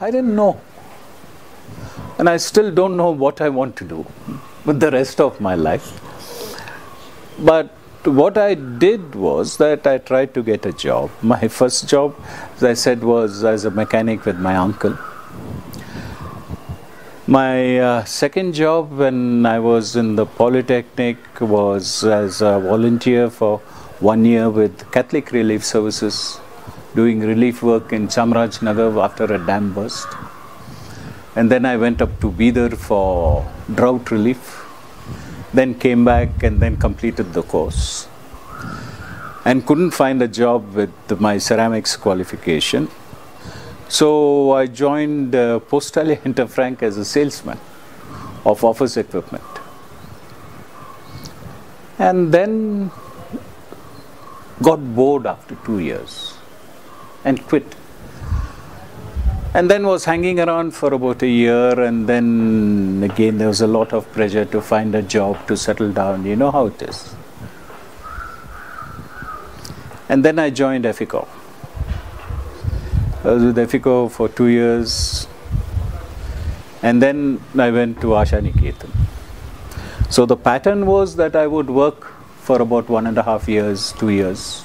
I didn't know. And I still don't know what I want to do with the rest of my life. But what I did was that I tried to get a job. My first job, as I said, was as a mechanic with my uncle. My second job when I was in the Polytechnic was as a volunteer for 1 year with Catholic Relief Services, doing relief work in Chamarajnagar after a dam burst. And then I went up to Bidar for drought relief, then came back and then completed the course. And couldn't find a job with my ceramics qualification. So I joined Postal Interfranc as a salesman of office equipment. And then got bored after 2 years and quit. And then was hanging around for about a year, and then again there was a lot of pressure to find a job, to settle down. You know how it is. And then I joined EFICO. I was with EFICO for 2 years, and then I went to Asha Niketan. So the pattern was that I would work for about 1.5 years, 2 years,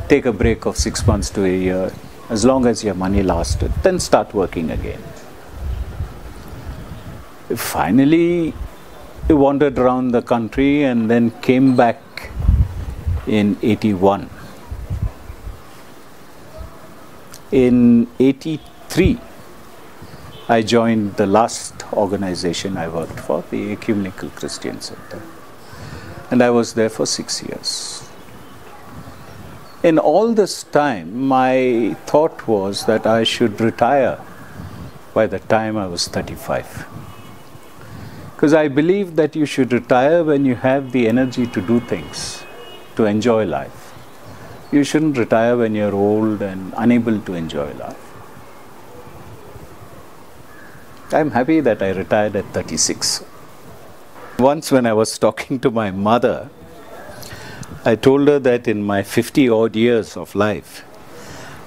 take a break of 6 months to a year, as long as your money lasted, then start working again. Finally, I wandered around the country and then came back in 81. In 83, I joined the last organization I worked for, the Ecumenical Christian Center. And I was there for 6 years. In all this time, my thought was that I should retire by the time I was 35. Because I believe that you should retire when you have the energy to do things, to enjoy life. You shouldn't retire when you're old and unable to enjoy life. I'm happy that I retired at 36. Once when I was talking to my mother, I told her that in my 50-odd years of life,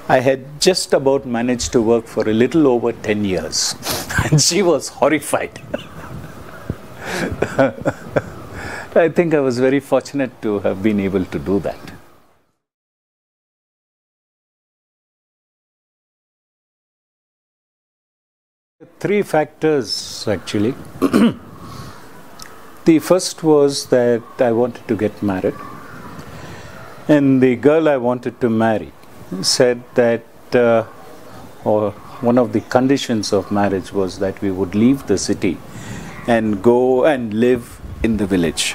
I had just about managed to work for a little over 10 years. And she was horrified. I think I was very fortunate to have been able to do that. Three factors, actually. The first was that I wanted to get married. And the girl I wanted to marry said that, or one of the conditions of marriage was that we would leave the city and go and live in the village.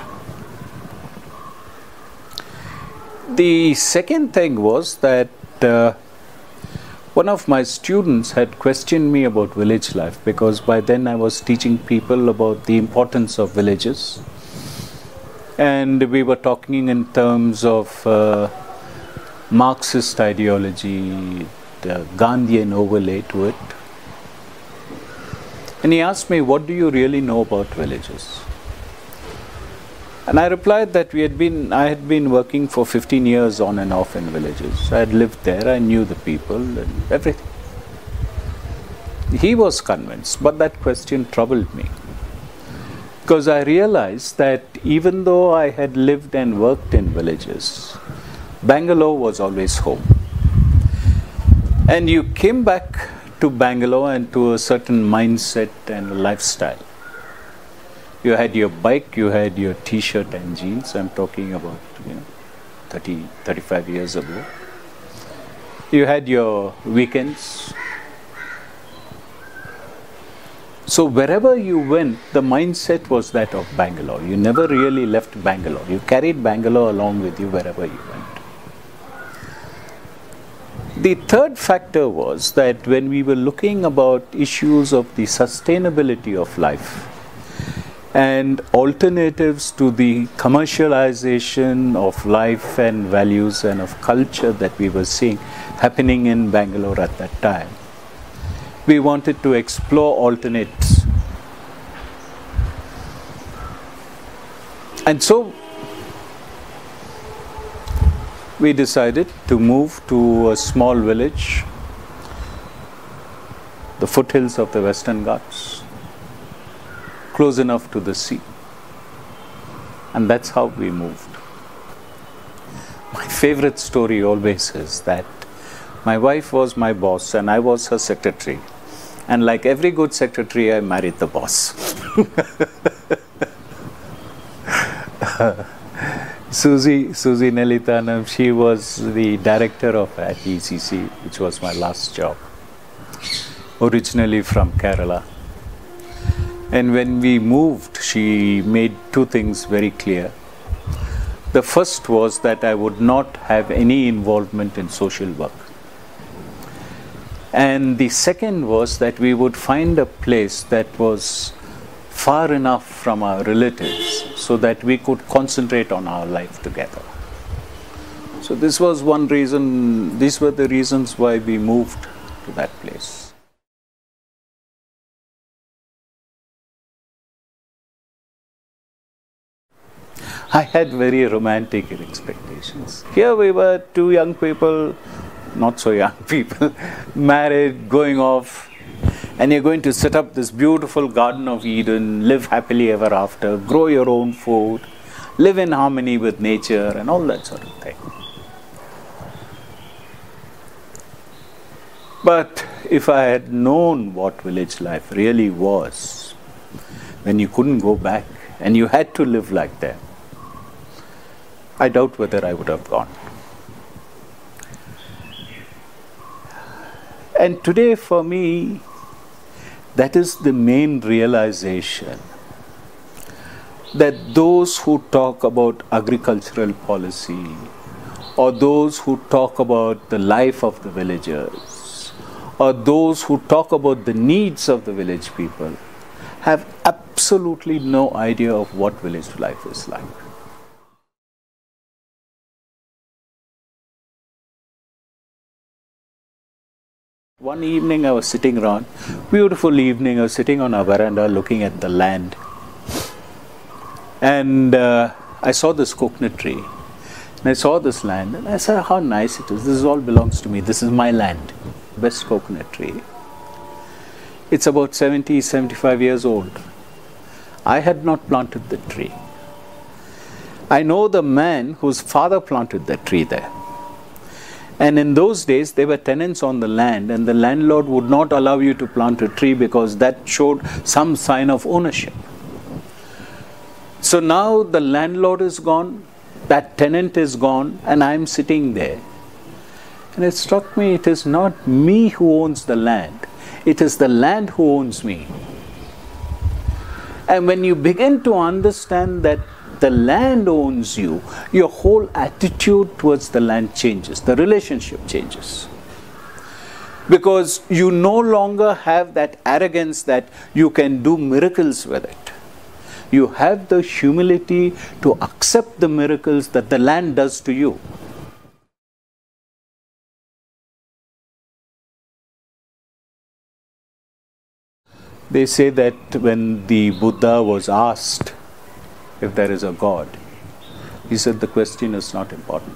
The second thing was that one of my students had questioned me about village life, because by then I was teaching people about the importance of villages. And we were talking in terms of Marxist ideology, the Gandhian overlay to it. And he asked me, what do you really know about villages? And I replied that I had been working for 15 years on and off in villages. I had lived there, I knew the people and everything. He was convinced, but that question troubled me. Because I realized that even though I had lived and worked in villages, Bangalore was always home. And you came back to Bangalore and to a certain mindset and lifestyle. You had your bike, you had your t-shirt and jeans. I'm talking about 30, 35 years ago. You had your weekends. So wherever you went, the mindset was that of Bangalore. You never really left Bangalore. You carried Bangalore along with you wherever you went. The third factor was that when we were looking about issues of the sustainability of life and alternatives to the commercialization of life and values and of culture that we were seeing happening in Bangalore at that time, we wanted to explore alternates. And so we decided to move to a small village the foothills of the Western Ghats, close enough to the sea. And that's how we moved. My favorite story always is that my wife was my boss and I was her secretary. And like every good secretary, I married the boss. Susie Nelitanam, she was the director at ECC, which was my last job, originally from Kerala. And when we moved, she made two things very clear. The first was that I would not have any involvement in social work. And the second was that we would find a place that was far enough from our relatives so that we could concentrate on our life together. So this was one reason, these were the reasons why we moved to that place. I had very romantic expectations. Here we were, two young people, not so young people, married, going off, and you're going to set up this beautiful Garden of Eden, live happily ever after, grow your own food, live in harmony with nature and all that sort of thing. But if I had known what village life really was, when you couldn't go back and you had to live like that, I doubt whether I would have gone. And today for me, that is the main realization, that those who talk about agricultural policy or those who talk about the life of the villagers or those who talk about the needs of the village people have absolutely no idea of what village life is like. One evening I was sitting around, beautiful evening, I was sitting on a veranda looking at the land. And I saw this coconut tree. And I saw this land and I said, how nice it is. This all belongs to me. This is my land. Best coconut tree. It's about 70, 75 years old. I had not planted the tree. I know the man whose father planted that tree there. And in those days, there were tenants on the land and the landlord would not allow you to plant a tree because that showed some sign of ownership. So now the landlord is gone, that tenant is gone, and I'm sitting there. And it struck me, it is not me who owns the land, it is the land who owns me. And when you begin to understand that the land owns you, your whole attitude towards the land changes, the relationship changes. Because you no longer have that arrogance that you can do miracles with it. You have the humility to accept the miracles that the land does to you. They say that when the Buddha was asked if there is a God, he said the question is not important.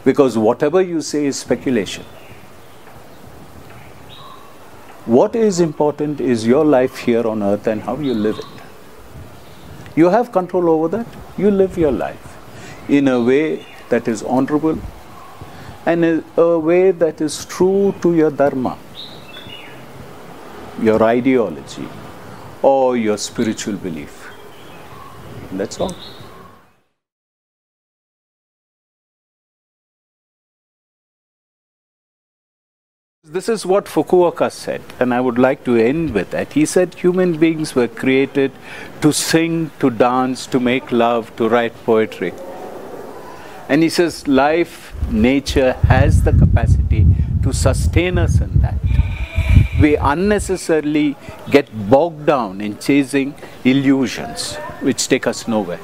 Because whatever you say is speculation. What is important is your life here on earth and how you live it. You have control over that. You live your life in a way that is honorable and in a way that is true to your dharma, your ideology, or your spiritual belief. And that's all. This is what Fukuoka said, and I would like to end with that. He said human beings were created to sing, to dance, to make love, to write poetry. And he says life, nature has the capacity to sustain us in that. We unnecessarily get bogged down in chasing illusions which take us nowhere.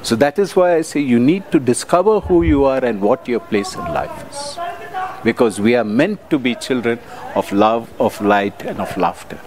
So that is why I say you need to discover who you are and what your place in life is. Because we are meant to be children of love, of light, and of laughter.